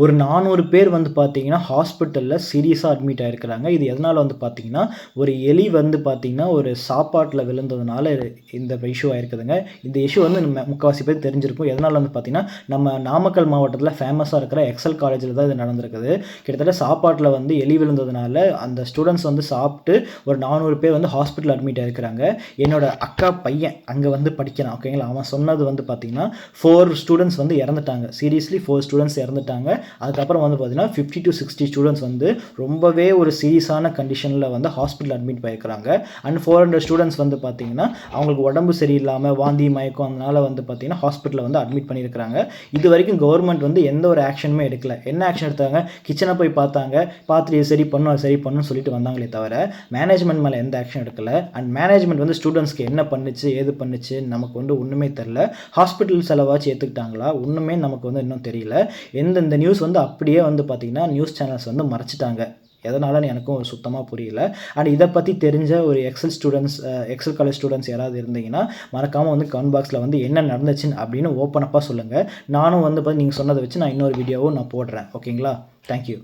ஒரு 400 பேர் வந்து பார்த்தீங்கன்னா, ஹாஸ்பிட்டல்ல சீரியஸா அட்மிட் ஆயிருக்கிறாங்க. இது எதனால வந்து பார்த்தீங்கன்னா, ஒரு எலி வந்து பார்த்தீங்கன்னா, ஒரு சாப்பாட்ல விழுந்ததுனால இந்த இஷ்யூ ஆயிருக்குதுங்க. இந்த இஷ்யூ வந்து முக்காவாசி பேருக்கு தெரிஞ்சிருக்கும். எதனால வந்து பார்த்தீங்கன்னா, நம்ம நாமக்கல் மாவட்டத்தில ஃபேமஸா இருக்கிற எக்ஸல் காலேஜ்ல தான் இது நடந்திருக்குது. கிட்டத்தட்ட சாப்பாட்ல வந்து எலி விழுந்ததுனால, அந்த ஸ்டூடண்ட்ஸ் வந்து சாப்ட்டு ஒரு 400 பேர் வந்து ஹாஸ்பிட்டல் அட்மிட் ஆயிருக்கிறாங்க. என்னோட அக்கா பையன் அங்க வந்து படிக்கிறான். ஓகேங்களா? அவன் சொன்னது வந்து பார்த்தீங்கன்னா, 4 ஸ்டூடண்ட்ஸ் வந்து இறந்துட்டாங்க. சீரியஸ்லி 4 ஸ்டூடண்ட்ஸ் இறந்துட்டாங்க. அதுக்கப்புறம் வந்து பார்த்தீங்கன்னா 50 to 60 ஸ்டூடெண்ட்ஸ் வந்து ரொம்பவே ஒரு சீரியஸான கண்டிஷனில் வந்து ஹாஸ்பிட்டல் அட்மிட் பண்ணியிருக்கிறாங்க. அண்ட் 400 ஸ்டூடெண்ட்ஸ் வந்து பார்த்தீங்கன்னா அவங்களுக்கு உடம்பு சரியில்லாமல் வாந்தி மயக்கம் அதனால வந்து பார்த்தீங்கன்னா ஹாஸ்பிட்டலில் வந்து அட்மிட் பண்ணியிருக்கிறாங்க. இது வரைக்கும் கவர்மெண்ட் வந்து எந்த ஒரு ஆக்ஷனுமே எடுக்கல. என்ன ஆக்ஷன் எடுத்தாங்க? கிச்சனை போய் பார்த்தாங்க, பார்த்துட்டு இது சரி பண்ணும் அது சரி பண்ணுன்னு சொல்லிட்டு வந்தாங்களே தவிர மேனேஜ்மெண்ட் மேலே எந்த ஆக்ஷன் எடுக்கல. அண்ட் மேனேஜ்மெண்ட் வந்து ஸ்டூடெண்ட்ஸ்க்கு என்ன பண்ணுச்சு ஏது பண்ணுச்சு நமக்கு வந்து ஒன்றுமே தெரில. ஹாஸ்பிட்டல் செலவாச்சு ஏற்றுக்கிட்டாங்களா ஒன்றுமே நமக்கு வந்து இன்னும் தெரியல. இந்த நியூஸ் வந்து அப்படியே வந்து பார்த்தீங்கன்னா நியூஸ் சேனல்ஸ் வந்து மறைச்சிட்டாங்க. எதனாலன்னு எனக்கும் சுத்தமாக புரியல. அண்ட் இதை பற்றி தெரிஞ்ச ஒரு எக்ஸல் காலேஜ் ஸ்டூடெண்ட்ஸ் யாராவது இருந்தீங்கன்னா மறக்காமல் வந்து கமெண்ட் பாக்ஸில் வந்து என்ன நடந்துச்சுன்னு அப்படின்னு ஓப்பனப்பாக சொல்லுங்கள். நானும் வந்து நீங்கள் சொன்னதை வச்சு நான் இன்னொரு வீடியோவும் நான் போடுறேன். ஓகேங்களா? தேங்க்யூ.